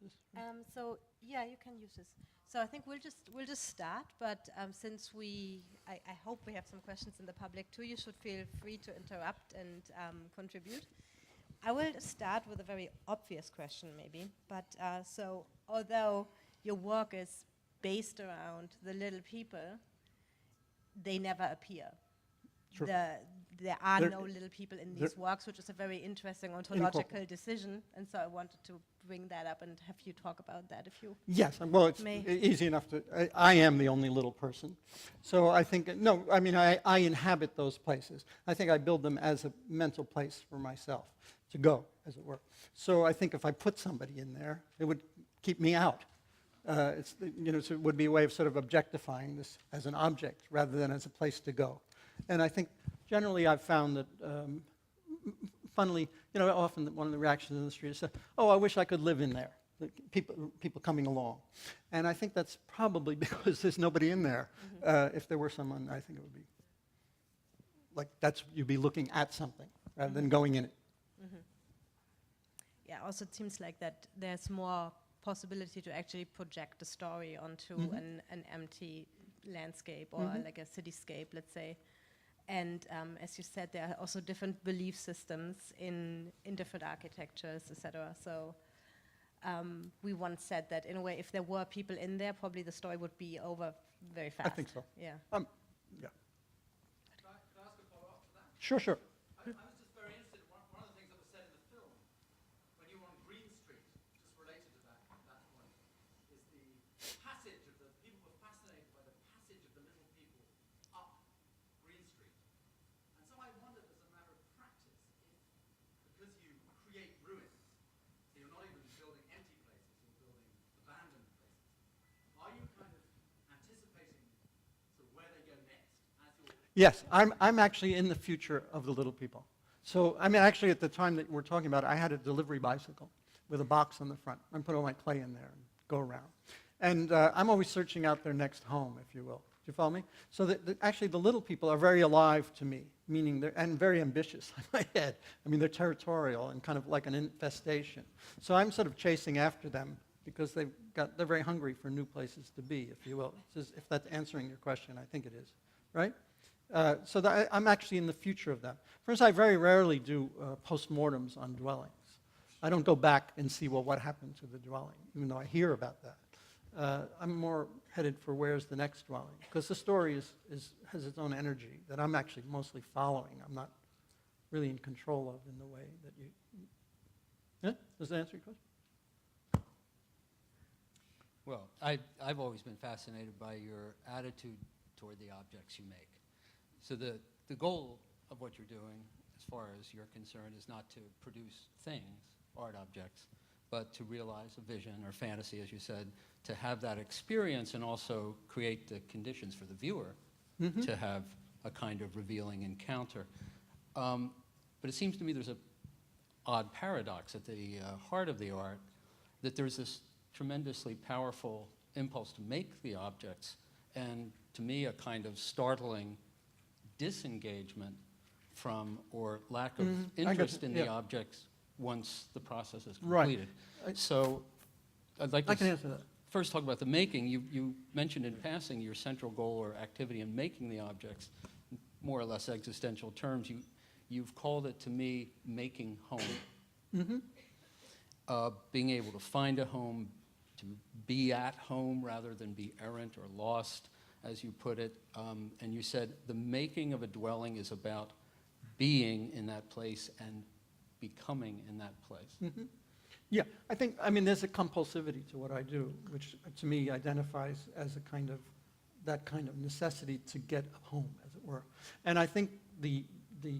this? So yeah, you can use this. So I think we'll just start. But since I hope we have some questions in the public too. You should feel free to interrupt and contribute. I will start with a very obvious question, maybe. But so although your work is based around the little people, they never appear. Sure. There are There- no little people in there- these works, which is a very interesting ontological decision. And so I wanted to bring that up and have you talk about that if you Yes, well, it's may. easy enough to, I am the only little person. So I think, no, I mean, I inhabit those places. I think I build them as a mental place for myself to go, as it were. So I think if I put somebody in there, it would keep me out. So it would be a way of sort of objectifying this as an object rather than as a place to go. And I think generally I've found that, funnily, often one of the reactions in the street is, oh, I wish I could live in there, people coming along. And I think that's probably because there's nobody in there. If there were someone, I think it would be like you'd be looking at something rather than going in it. Yeah, also it seems like that there's more possibility to actually project a story onto an empty landscape or like a cityscape, let's say. And as you said, there are also different belief systems in different architectures, etc. So we once said that in a way, if there were people in there, probably the story would be over very fast. I think so. Yeah. Yeah. Can I ask a follow-up to that? Sure, sure. I was just very interested in one of the things that was said in the film, when you were on Green Street, just related to that point, is the passage of the people were fascinated by the passage of the little people up Green Street. And so I wondered, as a matter of practice, if because you create ruins, so you're not even building empty places, you're building abandoned places, are you kind of anticipating sort of where they go next as you're... Yes, I'm actually in the future of the little people. So, I mean, actually, at the time that we're talking about, I had a delivery bicycle with a box on the front. I put all my clay in there and go around. And I'm always searching out their next home, if you will. Do you follow me? So actually, the little people are very alive to me, meaning and very ambitious, I might add. I mean, they're territorial and kind of like an infestation. So I'm sort of chasing after them because they're very hungry for new places to be, if you will. If that's answering your question, I think it is, right? I'm actually in the future of that. First, I very rarely do postmortems on dwellings. I don't go back and see, well, what happened to the dwelling, even though I hear about that. I'm more headed for where's the next dwelling, because the story has its own energy that I'm actually mostly following. I'm not really in control of in the way that you... Yeah? Does that answer your question? Well, I've always been fascinated by your attitude toward the objects you make. So the goal of what you're doing, as far as you're concerned, is not to produce things, art objects, but to realize a vision or fantasy, as you said, to have that experience and also create the conditions for the viewer to have a kind of revealing encounter. But it seems to me there's an odd paradox at the heart of the art, that there's this tremendously powerful impulse to make the objects, and to me a kind of startling disengagement from or lack of interest in the objects once the process is completed. Right. So I'd like I to can answer that. first talk about the making. You mentioned in passing your central goal or activity in making the objects, more or less existential terms. You've called it, to me, making home. Being able to find a home, to be at home rather than be errant or lost, as you put it. And you said the making of a dwelling is about being in that place and becoming in that place. Yeah, I mean, there's a compulsivity to what I do, which to me identifies as that kind of necessity to get home, as it were. And I think the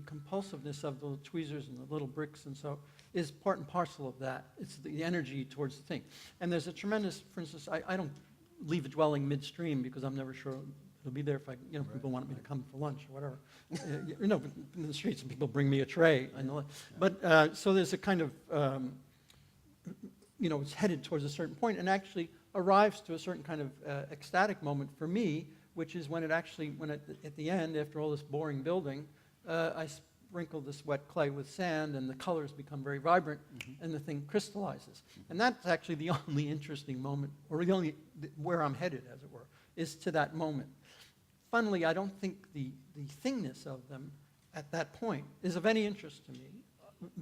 compulsiveness of the tweezers and the little bricks and so is part and parcel of that. It's the energy towards the thing. And there's a tremendous, for instance, I don't leave a dwelling midstream because I'm never sure it'll be there if people want me to come for lunch or whatever. But in the streets, people bring me a tray. I know that. But so there's a kind of, it's headed towards a certain point and actually arrives to a certain kind of ecstatic moment for me, which is when at the end, after all this boring building, sprinkle this wet clay with sand, and the colors become very vibrant, and the thing crystallizes. And that's actually the only interesting moment, or the only where I'm headed, as it were, is to that moment. Funnily, I don't think the thingness of them at that point is of any interest to me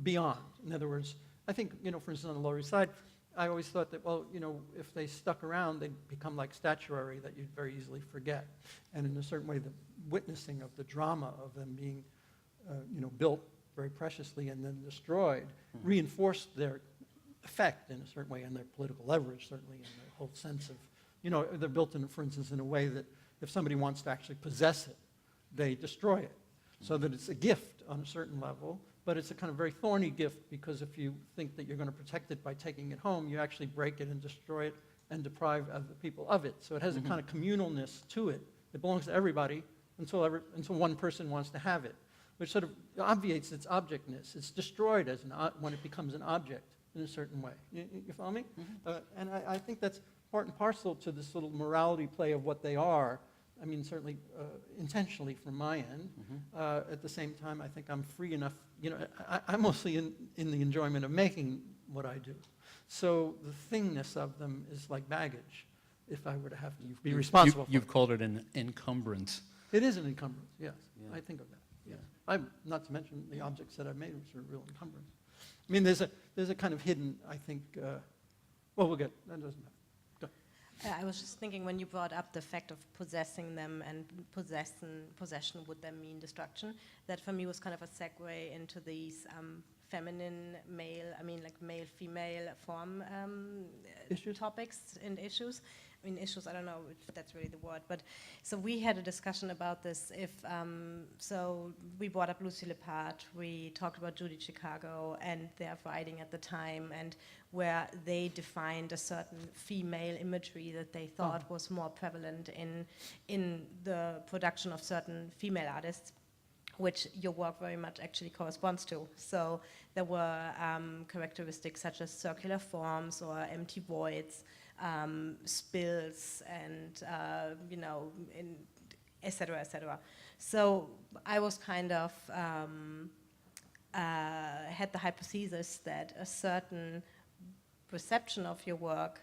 beyond. In other words, I think, for instance, on the Lower East Side, I always thought that, well, if they stuck around, they'd become like statuary that you'd very easily forget. And in a certain way, the witnessing of the drama of them being, built very preciously and then destroyed reinforced their effect in a certain way, and their political leverage, certainly, and the whole sense of, they're built in, for instance, in a way that if somebody wants to actually possess it, they destroy it. So that it's a gift on a certain level, but it's a kind of very thorny gift, because if you think that you're going to protect it by taking it home, you actually break it and destroy it and deprive other people of it. So it has a kind of communalness to it. It belongs to everybody until one person wants to have it, which sort of obviates its objectness. It's destroyed as when it becomes an object in a certain way. You follow me? And I think that's part and parcel to this little morality play of what they are. I mean, certainly intentionally from my end. At the same time, I think I'm free enough. I'm mostly in the enjoyment of making what I do. So the thingness of them is like baggage, if I were to have to be responsible for it. You've called it an encumbrance. It is an encumbrance, yes. Yeah. I think of that, yes. Not to mention the objects that I've made, which are real encumbrance. I mean, there's a kind of hidden, I think, well, we'll get, that doesn't matter. I was just thinking, when you brought up the fact of possessing them and possession would then mean destruction, that for me was kind of a segue into these feminine, male, like male-female form topics and issues. I mean, issues, I don't know if that's really the word, but so we had a discussion about this. So we brought up Lucy Lippard, we talked about Judy Chicago and their writing at the time, and where they defined a certain female imagery that they thought was more prevalent in the production of certain female artists, which your work very much actually corresponds to. So there were characteristics such as circular forms or empty voids, spills, and et cetera, et cetera. So I was kind of had the hypothesis that a certain perception of your work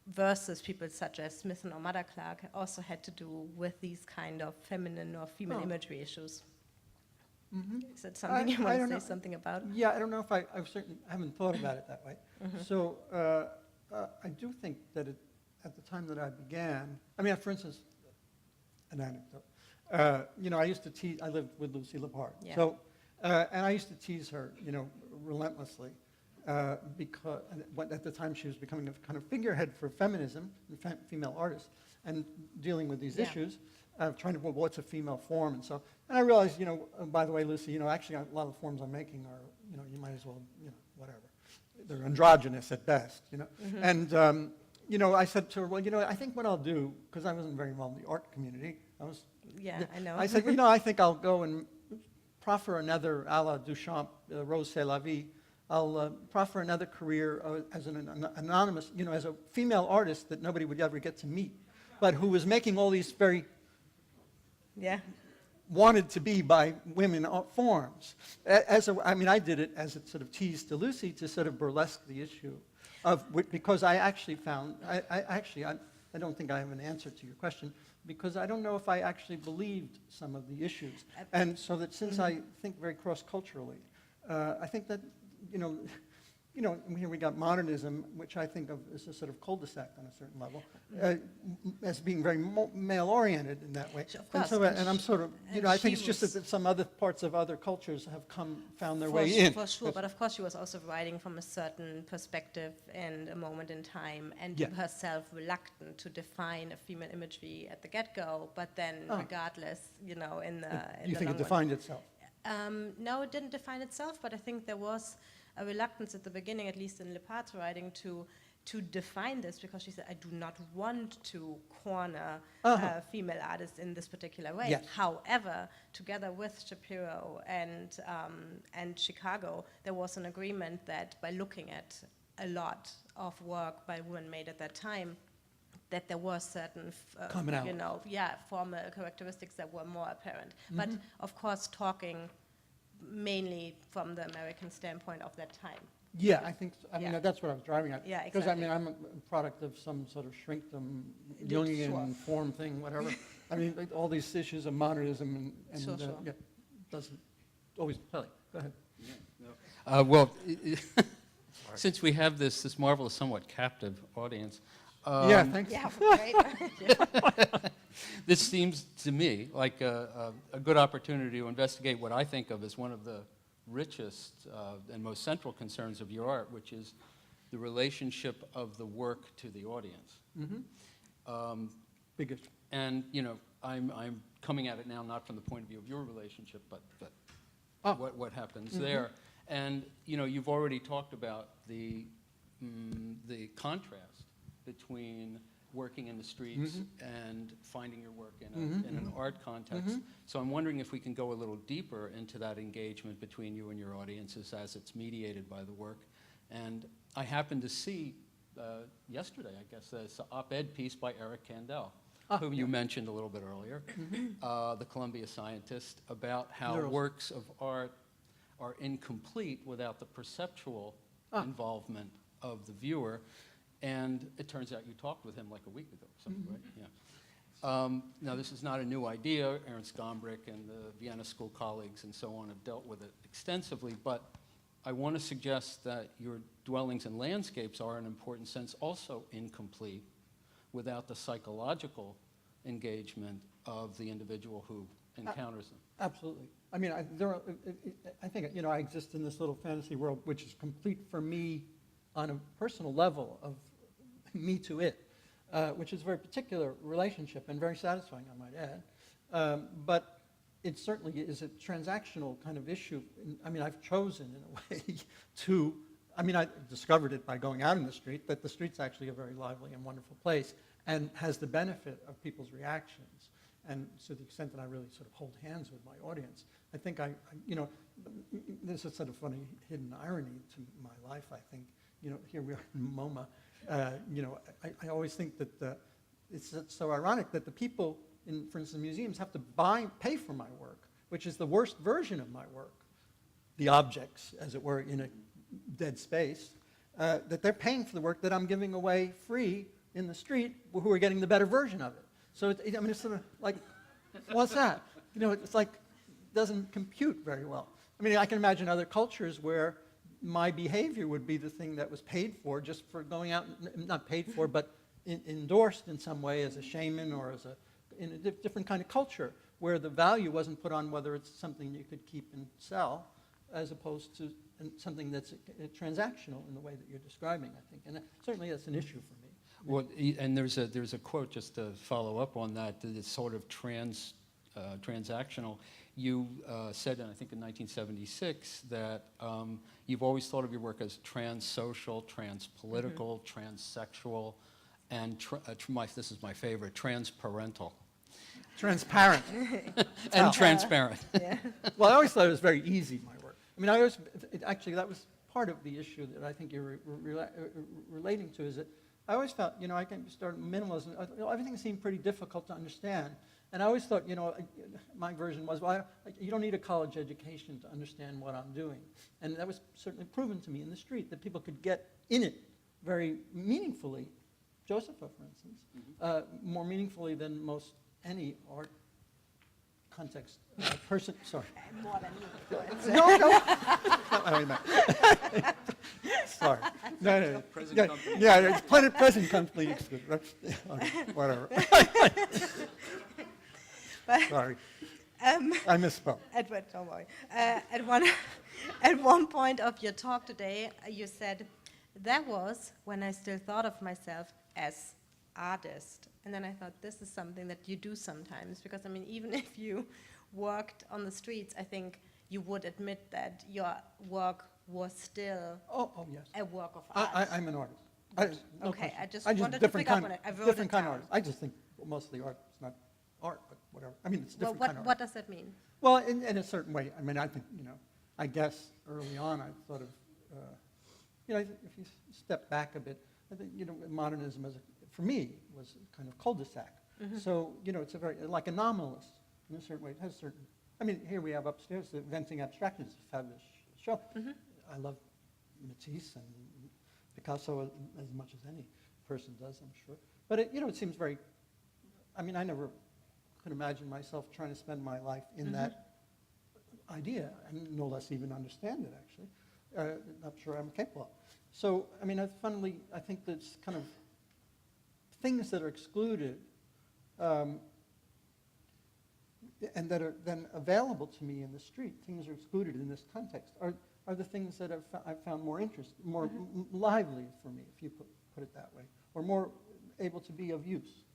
versus people such as Smith or Mother Clark also had to do with these kind of feminine or female imagery issues. Is that something you want to say something about? Yeah, I don't know if I certainly haven't thought about it that way. So I do think that at the time that I began, for instance, an anecdote. I used to tease, I lived with Lucy Lippard. Yeah. So, and I used to tease her, relentlessly, because at the time she was becoming a kind of figurehead for feminism and female artists, and dealing with these issues, trying to, well, what's a female form, and so. And I realized, by the way, Lucy, actually a lot of the forms I'm making are, you might as well, whatever. They're androgynous at best, And, I said to her, well, I think what I'll do, because I wasn't very involved in the art community, I know. I said, I think I'll go and proffer another, a la Duchamp, Rose C'est la Vie. I'll proffer another career as an anonymous, as a female artist that nobody would ever get to meet, but who was making all these very wanted to be by women forms. I did it as a sort of tease to Lucy to sort of burlesque the issue because I actually found, I don't think I have an answer to your question, because I don't know if I actually believed some of the issues. And so that since I think very cross-culturally, I think that, here we got modernism, which I think of as a sort of cul-de-sac on a certain level, as being very male-oriented in that way. Of course. And I'm sort of, I think it's just that some other parts of other cultures have found their way in. For sure, but of course she was also writing from a certain perspective and a moment in time, and herself reluctant to define a female imagery at the get-go, but then regardless, in the You think long it defined itself? No, it didn't define itself, but I think there was a reluctance at the beginning, at least in Lippard's writing, to define this, because she said, I do not want to corner female artists in this particular way. Yes. However, together with Shapiro and Chicago, there was an agreement that by looking at a lot of work by women made at that time, that there were certain, commonality. formal characteristics that were more apparent. But of course, talking mainly from the American standpoint of that time. Yeah, I think, so. I mean, Yeah. that's what I was driving at. Yeah, Because, I mean, exactly. I'm a product of some sort of shrinkdom, Sure. Jungian form thing, whatever. I mean, like, all these issues of modernism and Sure, sure. yeah, doesn't always, Kelly, go ahead. Well, since we have this marvelous, somewhat captive audience, Yeah, thanks. Yeah, great. this seems to me like a good opportunity to investigate what I think of as one of the richest and most central concerns of your art, which is the relationship of the work to the audience. Big issue. And, you know, I'm coming at it now not from the point of view of your relationship, but Oh. what happens there. And, you know, you've already talked about the contrast between working in the streets and finding your work in an art context. So I'm wondering if we can go a little deeper into that engagement between you and your audiences as it's mediated by the work. And I happened to see yesterday, I guess, this op-ed piece by Eric Kandel, whom you mentioned a little bit earlier, the Columbia scientist, about how Neural- works of art are incomplete without the perceptual involvement of the viewer. And it turns out you talked with him like a week ago or something, right? Yeah. Now, this is not a new idea. Ernst Gombrich and the Vienna School colleagues and so on have dealt with it extensively. But I want to suggest that your dwellings and landscapes are, in an important sense, also incomplete without the psychological engagement of the individual who encounters them. Absolutely. I mean, I think, you know, I exist in this little fantasy world, which is complete for me on a personal level of me to it, which is a very particular relationship and very satisfying, I might add. But it certainly is a transactional kind of issue. I mean, I've chosen, in a way, to, I mean, I discovered it by going out in the street, that the street's actually a very lively and wonderful place and has the benefit of people's reactions. And to the extent that I really sort of hold hands with my audience, I think you know, there's a sort of funny hidden irony to my life, I think. You know, here we are in MoMA. You know, I always think that it's so ironic that the people in, for instance, museums have to pay for my work, which is the worst version of my work. The objects, as it were, in a dead space, that they're paying for the work that I'm giving away free in the street, who are getting the better version of it. So, I mean, it's sort of like, what's that? You know, it's like, doesn't compute very well. I mean, I can imagine other cultures where my behavior would be the thing that was paid for just for going out, not paid for, but endorsed in some way as a shaman or as in a different kind of culture where the value wasn't put on whether it's something you could keep and sell as opposed to something that's transactional in the way that you're describing, I think. And certainly that's an issue for me. Well, and there's a quote, just to follow up on that it's sort of transactional. You said, I think in 1976, that you've always thought of your work as trans-social, trans-political, trans-sexual, and this is my favorite, transparental. Transparent. And transparent. Yeah. Well, I always thought it was very easy, my work. I mean, actually, that was part of the issue that I think you're relating to, is that I always felt, you know, I can start minimalism. Everything seemed pretty difficult to understand. And I always thought, you know, my version was, well, you don't need a college education to understand what I'm doing. And that was certainly proven to me in the street, that people could get in it very meaningfully. Josepha, for instance, more meaningfully than most any art context person. Sorry. More than you. No. That's not what I meant. Sorry. No. Present company. Yeah, it's present company. Right? Whatever. Sorry. I misspoke. Edward, don't worry. At one point of your talk today, you said, that was when I still thought of myself as artist. And then I thought, this is something that you do sometimes, because I mean, even if you worked on the streets, I think you would admit that your work was still Oh, yes. a work of art. I'm an artist. No Okay, question. I just I'm wanted to different pick up kind, on it. I wrote different it kind down. of artist. I just think mostly art is not art, but whatever. I mean, it's Well, different kind of what art. does that mean? Well, in a certain way. I mean, I think, you know, I guess early on I thought of, you know, if you step back a bit, I think, you know, modernism for me was kind of cul-de-sac. So, you know, it's a very, like anomalous in a certain way. It has certain I mean, here we have upstairs the Venting Abstractions, a fabulous show. I love Matisse and Picasso as much as any person does, I'm sure. But it seems very, I mean, I never could imagine myself trying to spend my life in that idea, and no less even understand it, actually. Not sure I'm capable of. So, I mean, I think that's kind of things that are excluded and that are then available to me in the street, things are excluded in this context, are the things that I've found more more lively for me, if you put it that way, or more able to be of use.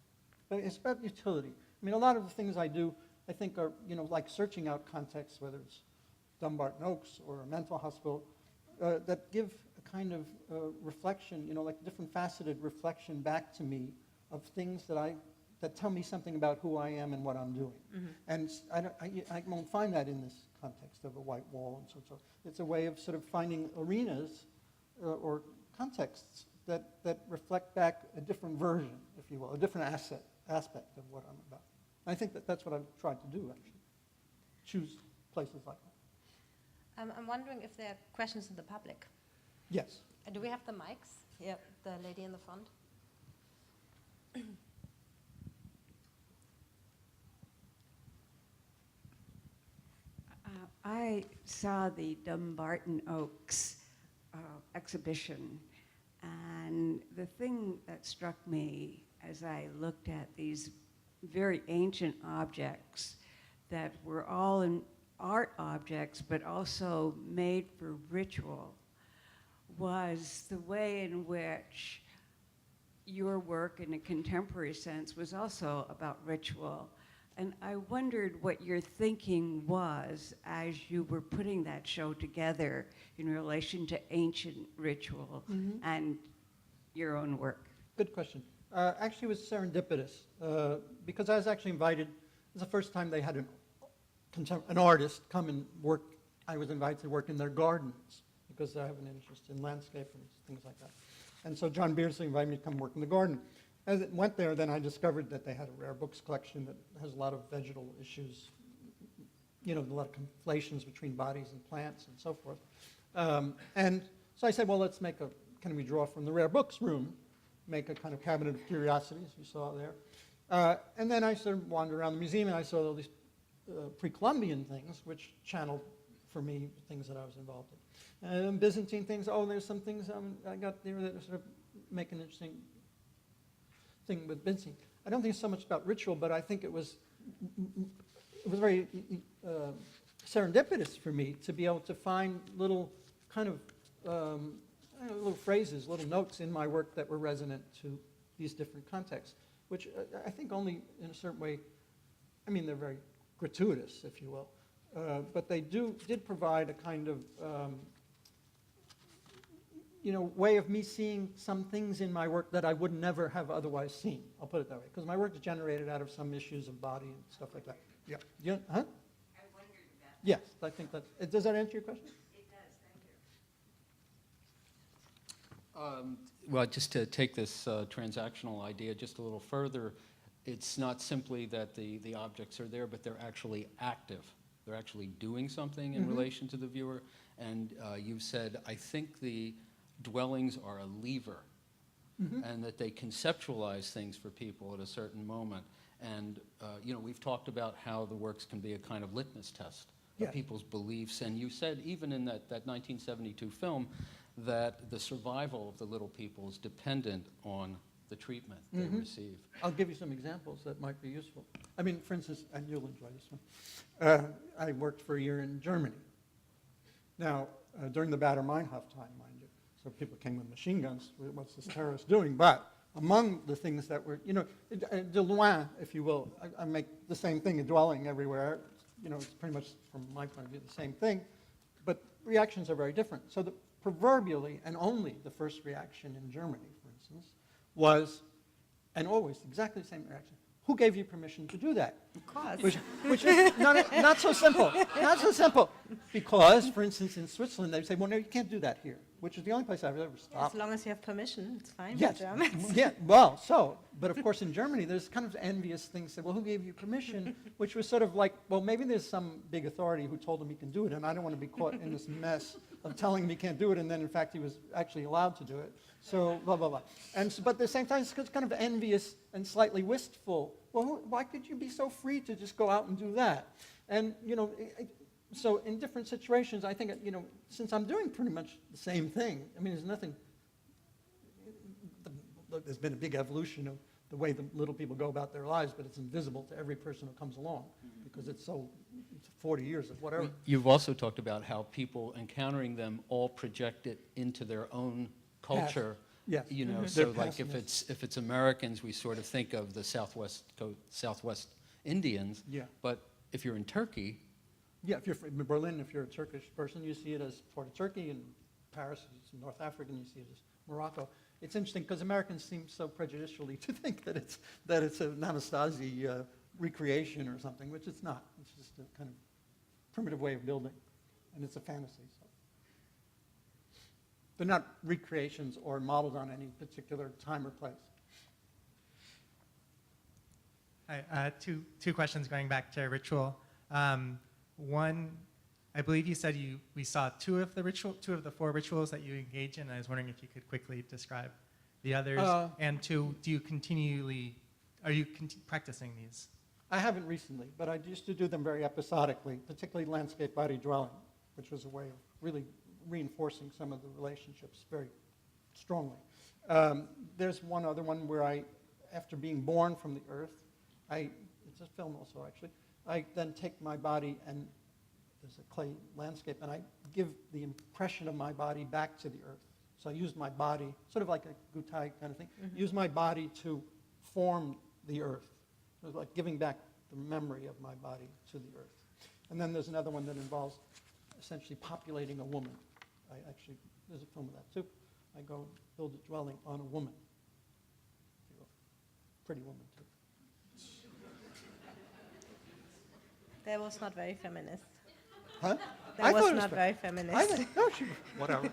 But it's about utility. I mean, a lot of the things I do, I think are, like searching out contexts, whether it's Dumbarton Oaks or a mental hospital, that give a kind of reflection, like different faceted reflection back to me of things that tell me something about who I am and what I'm doing. And I won't find that in this context of a white wall and so on. It's a way of sort of finding arenas or contexts that reflect back a different version, if you will, a different aspect of what I'm about. And I think that's what I've tried to do, actually. Choose places like that. I'm wondering if there are questions in the public. Yes. Do we have the mics? Yeah, the lady in the front. I saw the Dumbarton Oaks exhibition, and the thing that struck me as I looked at these very ancient objects that were all in art objects but also made for ritual was the way in which your work in a contemporary sense was also about ritual. And I wondered what your thinking was as you were putting that show together in relation to ancient ritual and your own work. Good question. Actually, it was serendipitous because I was actually invited. It was the first time they had an artist come and work. I was invited to work in their gardens because I have an interest in landscape and things like that. And so John Beardsley invited me to come work in the garden. As it went there, then I discovered that they had a rare books collection that has a lot of vegetal issues, a lot of conflations between bodies and plants and so forth. And so I said, well, let's can we draw from the rare books room, make a kind of cabinet of curiosities you saw there. And then I sort of wandered around the museum and I saw all these pre-Columbian things, which channeled for me things that I was involved in. Byzantine things, there's some things I got there that sort of make an interesting thing with Byzantine. I don't think it's so much about ritual, but I think it was very serendipitous for me to be able to find little kind of little phrases, little notes in my work that were resonant to these different contexts, which I think only in a certain way, I mean, they're very gratuitous, if you will, but they did provide a kind of way of me seeing some things in my work that I would never have otherwise seen. I'll put it that way, because my work is generated out of some issues of body and stuff like that. Yeah. Huh? I wondered about that. Yes, I think that. Does that answer your question? It does, thank you. Well, just to take this transactional idea just a little further, it's not simply that the objects are there, but they're actually active. They're actually doing something in relation to the viewer. And you've said, I think the dwellings are a lever, and that they conceptualize things for people at a certain moment. And we've talked about how the works can be a kind of litmus test of people's beliefs. And you said even in that 1972 film that the survival of the little people is dependent on the treatment they receive. I'll give you some examples that might be useful. I mean, for instance, and you'll enjoy this one. I worked for a year in Germany. Now, during the Baader-Meinhof time, mind you, so people came with machine guns. What's this terrorist doing? But among the things that were, de loin, if you will, I make the same thing, a dwelling everywhere. It's pretty much, from my point of view, the same thing. But reactions are very different. So proverbially, and only the first reaction in Germany, for instance, was, and always exactly the same reaction, who gave you permission to do that? Of course. Which is not so simple. Not so simple. Because, for instance, in Switzerland, they say, well, no, you can't do that here. which is the only place I've ever As stopped. long as you have permission, it's fine Yes, for Germans. yeah, well, so, but of course in Germany, there's kind of envious things, say, well, who gave you permission? Which was sort of like, well, maybe there's some big authority who told him he can do it, and I don't want to be caught in this mess of telling him he can't do it, and then in fact he was actually allowed to do it. So, blah, blah, blah. And so, but at the same time, it's kind of envious and slightly wistful. Well, why could you be so free to just go out and do that? And, you know, so in different situations, I think, you know, since I'm doing pretty much the same thing, I mean, there's nothing, there's been a big evolution of the way the little people go about their lives, but it's invisible to every person who comes along because it's 40 years of whatever. You've also talked about how people encountering them all project it into their own culture. Yes. You know, They're so like pessimists. if it's Americans, we sort of think of the Southwest Indians. Yeah. But if you're in Turkey, Yeah, if you're from Berlin, if you're a Turkish person, you see it as part of Turkey, and Paris, it's North Africa, and you see it as Morocco. It's interesting because Americans seem so prejudicially to think that it's an Anastasi recreation or something, which it's not. It's just a kind of primitive way of building, and it's a fantasy. So. They're not recreations or modeled on any particular time or place. Hi, two questions going back to ritual. One, I believe you said we saw two of the four rituals that you engage in. And I was wondering if you could quickly describe the others. And two, are you practicing these? I haven't recently, but I used to do them very episodically, particularly landscape body dwelling, which was a way of really reinforcing some of the relationships very strongly. There's one other one where after being born from the earth, it's a film also actually, I then take my body and there's a clay landscape and I give the impression of my body back to the earth. So I use my body, sort of like a gutai kind of thing, use my body to form the earth. So it's like giving back the memory of my body to the earth. And then there's another one that involves essentially populating a woman. There's a film of that too. I go build a dwelling on a woman. Pretty woman too. That was not very feminist. Huh? That was not very feminist. I think, no, whatever.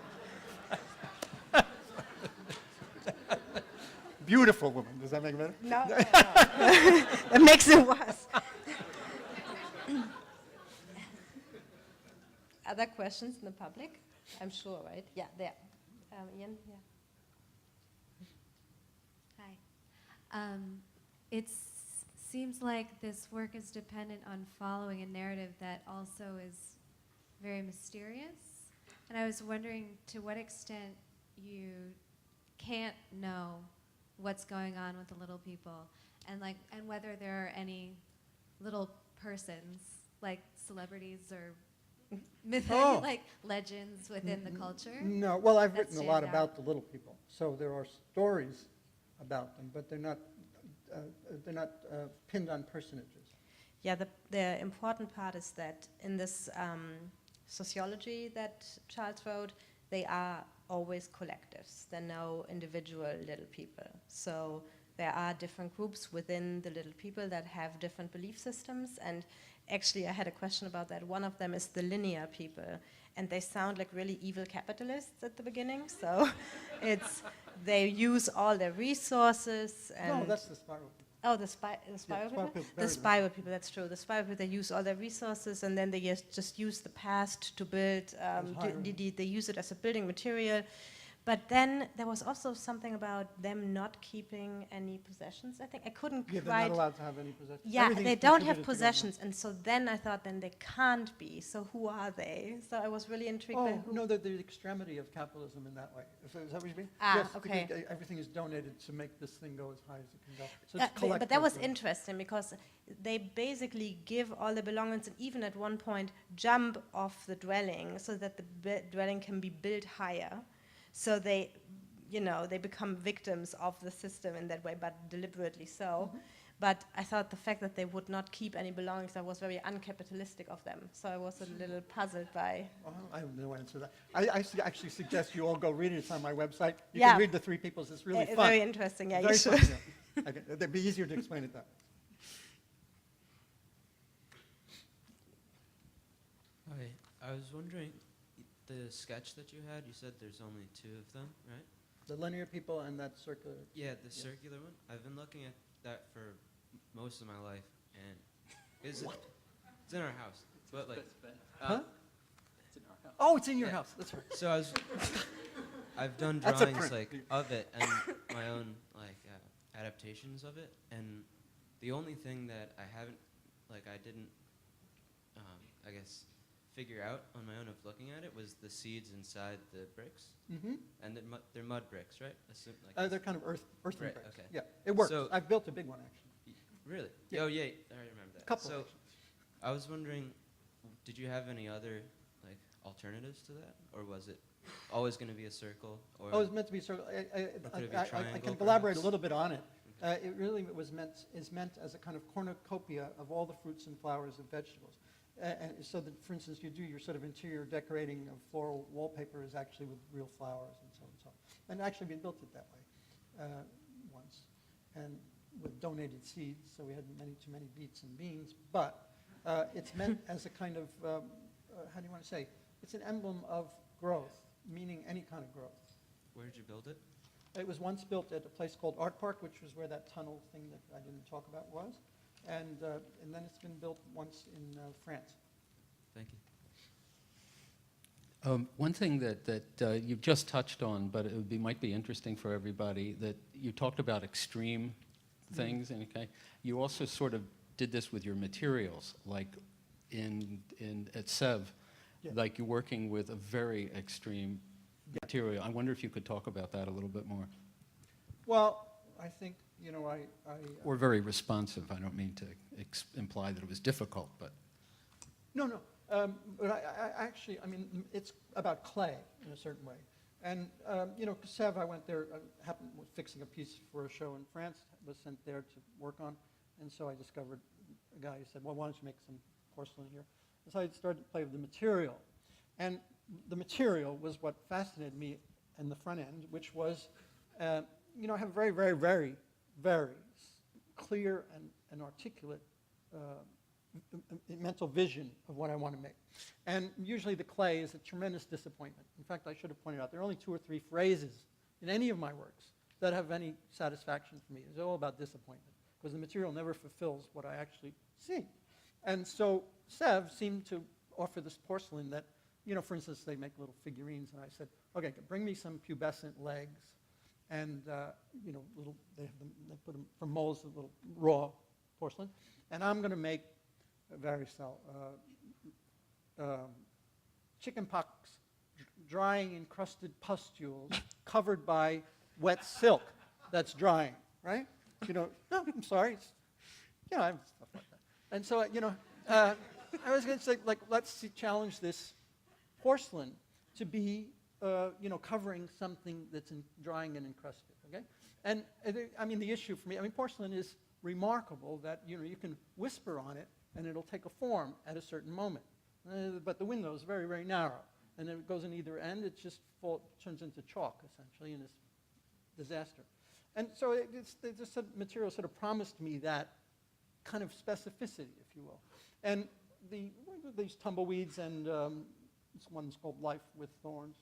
Beautiful woman. Does that make it better? No, no, no. It makes it worse. Other questions in the public? I'm sure, right? Yeah, there. Ian, yeah. Hi. It seems like this work is dependent on following a narrative that also is very mysterious. And I was wondering to what extent you can't know what's going on with the little people, and whether there are any little persons, like celebrities or like legends within the culture. No, well, I've that written a lot stand about out. the little people. So there are stories about them, but they're not pinned on personages. Yeah, the important part is that in this sociology that Charles wrote, they are always collectives. There are no individual little people. So there are different groups within the little people that have different belief systems. And actually, I had a question about that. One of them is the linear people. And they sound like really evil capitalists at the beginning. So they use all their resources. And No, that's the spiral. Oh, the spiral people? The spiral people, that's true. The spiral people, they use all their resources and then they just use the past to build, they use it as a building material. But then there was also something about them not keeping any possessions, I think. I couldn't Yeah, quite... they're not allowed to have any possessions. Yeah, Everything they is don't have contributed to possessions. And so then I thought, then they can't be. So who are they? So I was really intrigued by government. who... No, they're the extremity of capitalism in that way. Is that what you mean? Ah, Yes, okay. because everything is donated to make this thing go as high as it can go. So it's But that was collective. interesting because they basically give all the belongings and even at one point jump off the dwelling so that the dwelling can be built higher. So they become victims of the system in that way, but deliberately so. Mm-hmm. But I thought the fact that they would not keep any belongings, that was very uncapitalistic of them. So I was a little puzzled by... Well, I have no answer to that. I actually suggest you all go read it. It's on my website. You Yeah. can read the Three Peoples. It's really fun. Very interesting, yeah, Very you fun, should. yeah. Okay, it'd be easier to explain it that way. Hi, I was wondering, the sketch that you had, you said there's only 2 of them, right? The linear people and that circular. Yeah, the circular one. I've been looking at that for most of my life, and it's in our house, but like, Huh? Oh, it's in your house. That's right. So I've done That's a drawings print. like of it and my own like adaptations of it, and the only thing that I haven't, like I didn't, I guess, figure out on my own of looking at it was the seeds inside the bricks, Mm-hmm. and they're mud bricks, right? Like They're kind of earthen Right, bricks. okay. Yeah, it works. So- I've built a big one, actually. really? Yeah. Oh yeah, I remember that. Couple, So actually. I was wondering, did you have any other like alternatives to that, or was it always going to be a circle? Or Oh, it's meant to be circle. could it be I triangle, can elaborate a perhaps? little bit on it. It really is meant as a kind of cornucopia of all the fruits and flowers of vegetables. And so that, for instance, you do your sort of interior decorating of floral wallpaper is actually with real flowers and so on and so on. And actually, we built it that way once, and with donated seeds, so we had too many beets and beans. But it's meant as a kind of, how do you want to say? It's an emblem of growth, meaning any kind of growth. where did you build it? It was once built at a place called Art Park, which was where that tunnel thing that I didn't talk about was. And then it's been built once in France. Thank you. One thing that you've just touched on, but it might be interesting for everybody, that you talked about extreme things, and okay, you also sort of did this with your materials, like at SEV, Yeah. like you're working with a very extreme material. I wonder if you could talk about that a little bit more. Well, I think, Or very responsive. I don't mean to imply that it was difficult, but No, no. But I mean, it's about clay in a certain way. And, Sev, I went there, was fixing a piece for a show in France, was sent there to work on. And so I discovered a guy who said, well, why don't you make some porcelain here? And so I started to play with the material. And the material was what fascinated me in the front end, which was, I have a very, very, very, very clear and articulate mental vision of what I want to make. And usually the clay is a tremendous disappointment. In fact, I should have pointed out, there are only 2 or 3 phrases in any of my works that have any satisfaction for me. It's all about disappointment, because the material never fulfills what I actually see. And so Sev seemed to offer this porcelain that, for instance, they make little figurines, and I said, okay, bring me some pubescent legs, and, little, they put them from molds of little raw porcelain, and I'm going to make varicella, chicken pox, drying encrusted pustules covered by wet silk that's drying, right? No, I'm sorry. I have stuff like that. And so, I was going to say, let's challenge this porcelain to be, covering something that's drying and encrusted, okay? And, the issue for me, porcelain is remarkable that, you can whisper on it and it'll take a form at a certain moment. But the window is very, very narrow. And then it goes in either end, it just turns into chalk, essentially, in this disaster. And so this material sort of promised me that kind of specificity, if you will. And these tumbleweeds and this one's called Life with Thorns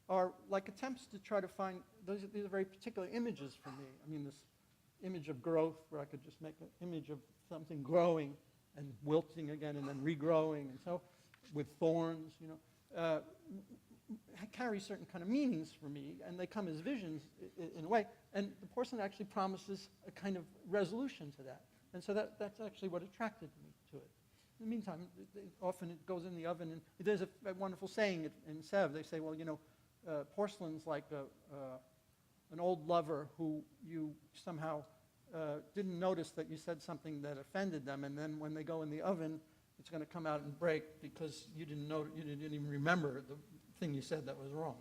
are like attempts to try to find, these are very particular images for me. This image of growth, where I could just make an image of something growing and wilting again and then regrowing, and so with thorns, carry certain kind of meanings for me, and they come as visions in a way. And the porcelain actually promises a kind of resolution to that. And so that's actually what attracted me to it. In the meantime, often it goes in the oven, and there's a wonderful saying in Sev. They say, well, porcelain's like an old lover who you somehow didn't notice that you said something that offended them, and then when they go in the oven, it's going to come out and break because you didn't know, you didn't even remember the thing you said that was wrong.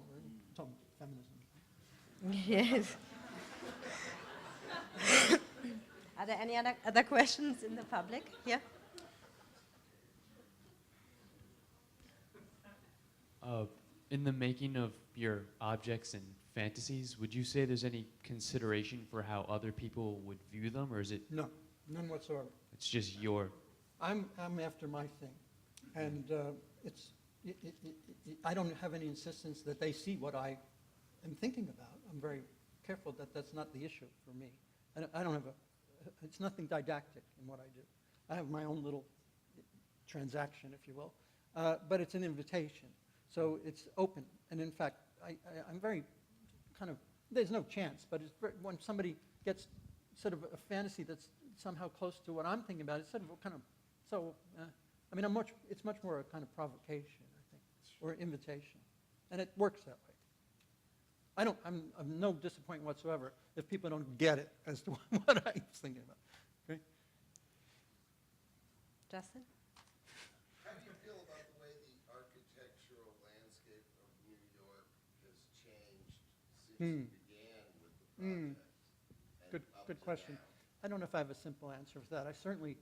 Some feminism. Yes. Are there any other questions in the public? Yeah. In the making of your objects and fantasies, would you say there's any consideration for how other people would view them, or is it? No, none whatsoever. It's just your. I'm after my thing, and it's I don't have any insistence that they see what I am thinking about. I'm very careful that that's not the issue for me. I don't have it's nothing didactic in what I do. I have my own little transaction, if you will, but it's an invitation. So it's open. And in fact, I'm very kind of, there's no chance, but it's when somebody gets sort of a fantasy that's somehow close to what I'm thinking about, it's sort of kind of, I mean, it's much more a kind of provocation, I think, or invitation. And it works that way. I'm no disappointment whatsoever if people don't get it as to what I was thinking about. Okay? Justin? How do you feel about the way the architectural landscape of New York has changed since you began with the project? and up Good to question. now? I don't know if I have a simple answer for that. I certainly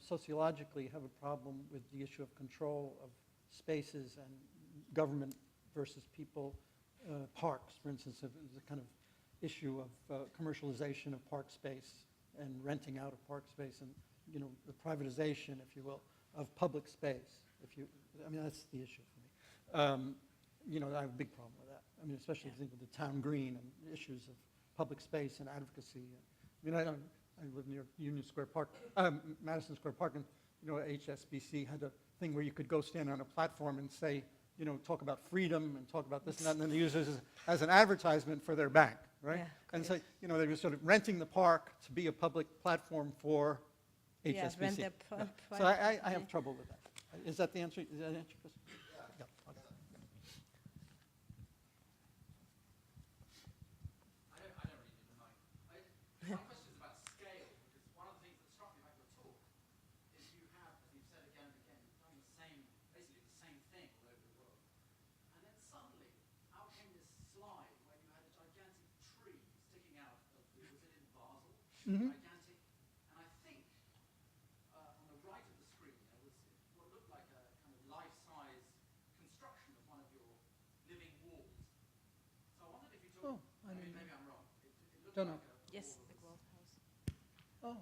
sociologically have a problem with the issue of control of spaces and government versus people. Parks, for instance, is a kind of issue of commercialization of park space and renting out of park space, and the privatization, if you will, of public space. I mean, that's the issue for me. I have a big problem with that. I mean, especially if you think of the town green and issues of public space and advocacy. I mean, I live near Union Square Park, Madison Square Park, and HSBC had a thing where you could go stand on a platform and say, talk about freedom and talk about this and that, and then they use it as an advertisement for their bank, right? Yeah, And so, they were sort of renting the park to be a public platform for HSBC. Yeah, rent their Yeah. So I have trouble with that. Is that the answer? Is that answer, Chris? Yeah. Okay. I don't really need a mic. My question is about scale, because one of the things that struck me about your talk is you have, as you've said again and again, you've done basically the same thing all over the world. And then suddenly, out came this slide where you had a gigantic tree sticking out of, was it in Basel? Mhm. Gigantic. And I think on the right of the screen there was what looked like a kind of life-size construction of one of your living walls. So I wondered if you Oh, talked, I didn't maybe I'm wrong. It looked Don't like know. a Yes, wall the that was- Gold House. Oh,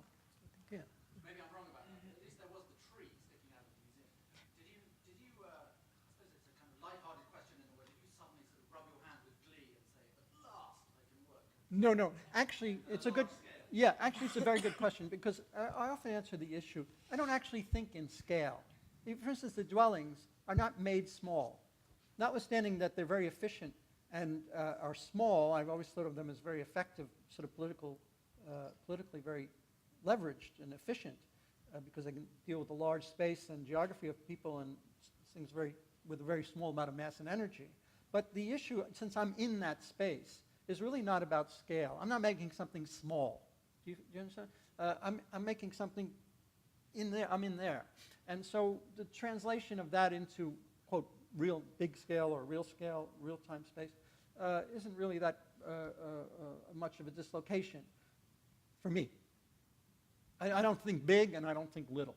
yeah. Maybe I'm wrong about that. But at least there was the tree sticking out of the museum. Did you? I suppose it's a kind of light-hearted question in a way. Did you suddenly sort of rub your hand with glee and say, "At last, I can work"? No. Actually, it's a good. Yeah, actually, it's a very good question because I often answer the issue. I don't actually think in scale. For instance, the dwellings are not made small. Notwithstanding that they're very efficient and are small, I've always thought of them as very effective, sort of politically very leveraged and efficient because they can deal with the large space and geography of people and things with a very small amount of mass and energy. But the issue, since I'm in that space, is really not about scale. I'm not making something small. Do you understand? I'm making something in there. I'm in there. And so the translation of that into, quote, real big scale or real scale, real-time space, isn't really that much of a dislocation for me. I don't think big and I don't think little.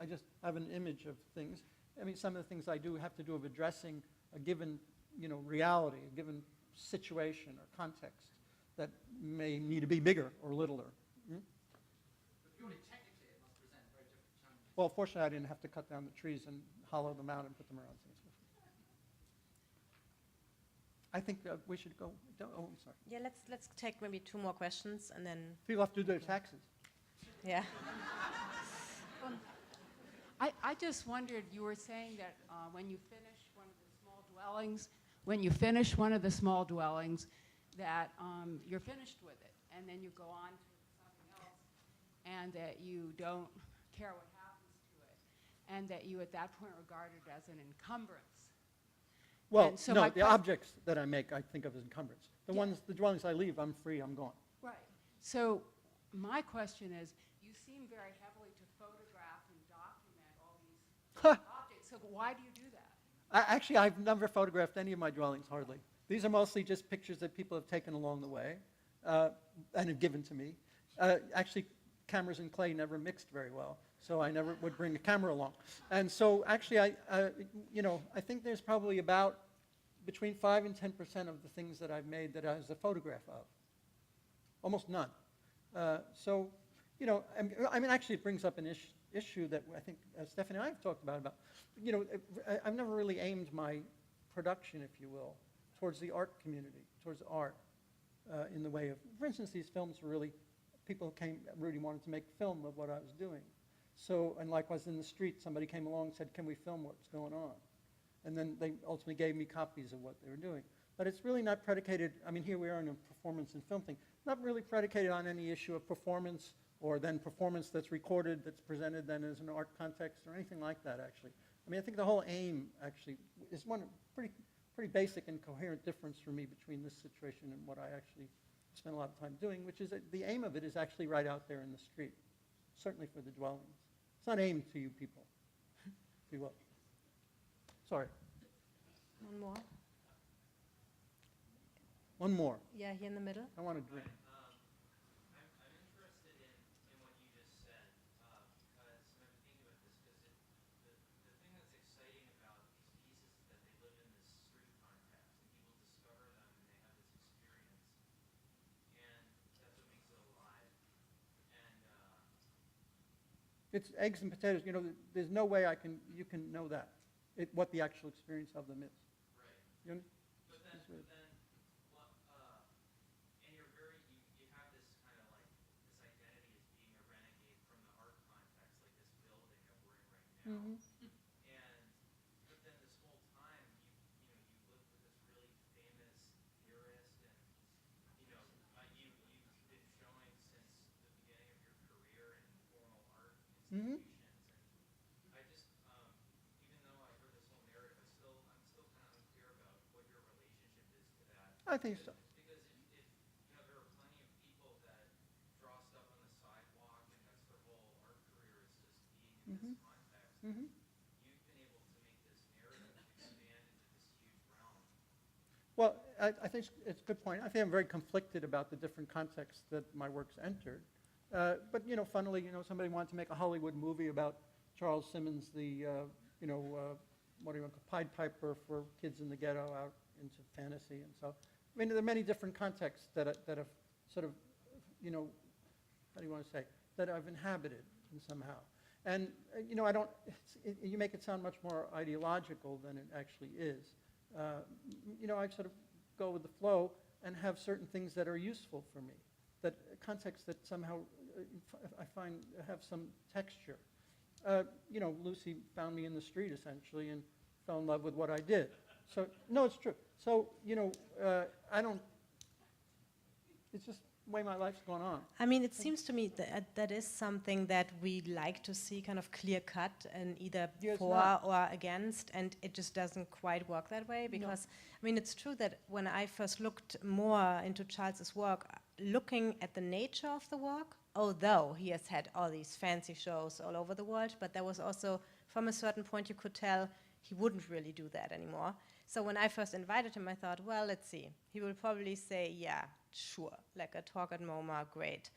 I just have an image of things. I mean, some of the things I do have to do with addressing a given, reality, a given situation or context that may need to be bigger or littler. But purely technically, it must present very different challenges. Well, fortunately, I didn't have to cut down the trees and hollow them out and put them around things. I think we should go. Oh, I'm sorry. Yeah, let's take maybe 2 more questions and then, People have to do their taxes. yeah. I just wondered, you were saying that when you finish one of the small dwellings, that you're finished with it, and then you go on to something else, and that you don't care what happens to it, and that you at that point regard it as an encumbrance. Well, And so no, my the que- objects that I make, I think of as encumbrance. Yeah. The dwellings I leave, I'm free, I'm gone. Right. So my question is, you seem very heavily to photograph and document all these objects, so why do you do that? Actually, I've never photographed any of my dwellings, hardly. These are mostly just pictures that people have taken along the way and have given to me. Actually, cameras and clay never mixed very well, so I never would bring a camera along. And so actually, I think there's probably about between 5 and 10% of the things that I've made that I was a photograph of. Almost none. So, I mean, actually, it brings up an issue that I think Stephanie and I have talked about, you know, I've never really aimed my production, if you will, towards the art community, towards art, in the way of, for instance, these films were really, people came, Rudy wanted to make film of what I was doing. So, and likewise in the street, somebody came along and said, can we film what's going on? And then they ultimately gave me copies of what they were doing. But it's really not predicated, I mean, here we are in a performance and film thing, not really predicated on any issue of performance or then performance that's recorded, that's presented then as an art context or anything like that, actually. I mean, I think the whole aim, actually, is one pretty basic and coherent difference for me between this situation and what I actually spend a lot of time doing, which is that the aim of it is actually right out there in the street, certainly for the dwellings. It's not aimed to you people, if you will. Sorry. One more. One more. Yeah, here in the middle. I want to drink. I'm interested in what you just said, because I've been thinking about this, because the thing that's exciting about these pieces is that they live in this street context, and people discover them, and they have this experience, and that's what makes it alive. And It's eggs and potatoes. You know, there's no way you can know that, what the actual experience of them is. right, You know? but then, and you're you have this kind of like this identity as being a renegade from the art context, like this building that we're in right now. Mhm. And but then this whole time you lived with this really famous theorist, and you've been showing since the beginning of your career in formal art Mhm. institutions. And I just even though I heard this whole narrative, I'm still kind of unclear about what your relationship is to that. I think so. Because if there are plenty of people that draw stuff on the sidewalk and that's their whole art career is just being in this context. Mhm. You've been able to make this narrative expand into this huge realm. Well, I think it's a good point. I think I'm very conflicted about the different contexts that my work's entered. But, you know, funnily, you know, somebody wanted to make a Hollywood movie about Charles Simonds, the, what do you want to call Pied Piper for kids in the ghetto out into fantasy. And so, I mean, there are many different contexts that have sort of, you know, how do you want to say, that I've inhabited in somehow. And, you know, you make it sound much more ideological than it actually is. You know, I sort of go with the flow and have certain things that are useful for me, that contexts that somehow I find have some texture. You know, Lucy found me in the street essentially and fell in love with what I did. So, no, it's true. So, you know, it's just the way my life's gone on. I mean, it seems to me that is something that we like to see kind of clear cut and either Yes, for not. or against, and it just doesn't quite work that way because, I mean, it's true that when I first looked more into Charles's work, looking at the nature of the work, although he has had all these fancy shows all over the world, but there was also, from a certain point, you could tell he wouldn't really do that anymore. So when I first invited him, I thought, well, let's see. He will probably say, yeah, sure, like a talk at MoMA, great.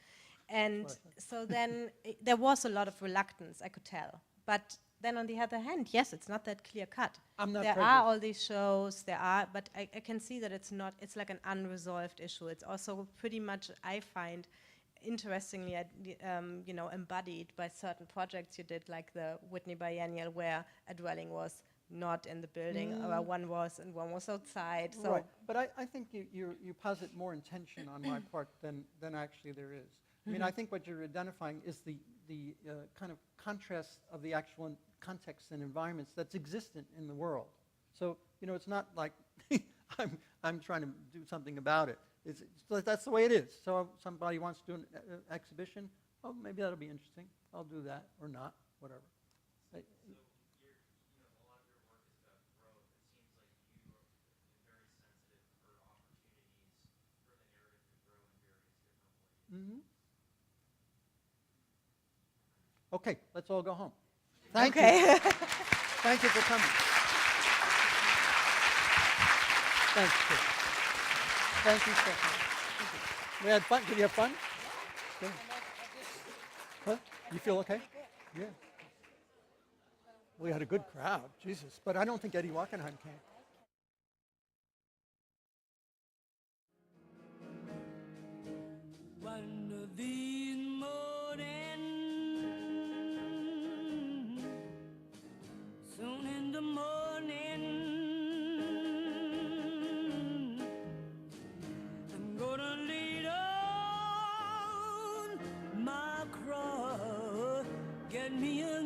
And so then there was a lot of reluctance, I could tell. But then on the other hand, yes, it's not that clear cut. I'm not There prejudiced. are all these shows, but I can see that it's like an unresolved issue. It's also pretty much, I find, interestingly, you know, embodied by certain projects you did, like the Whitney Biennial, where a dwelling was not in the building, or one was and one was outside. So Right, but I think you posit more intention on my part than actually there is. I mean, I think what you're identifying is the kind of contrast of the actual context and environments that's existent in the world. So, you know, it's not like I'm trying to do something about it. That's the way it is. So if somebody wants to do an exhibition, oh, maybe that'll be interesting. I'll do that, or not, whatever. So a lot of your work is about growth. It seems like you are very sensitive for opportunities for the narrative to grow in various different ways. Okay, let's all go home. Thank okay. you. Thank you for coming. Thanks, Chris. Thank you, Stephanie. Thank you. We had fun. Did you have fun? Good. What? You feel okay? Yeah. We had a good crowd, Jesus. But I don't think Eddie Wackenheim came. One of these mornings Let me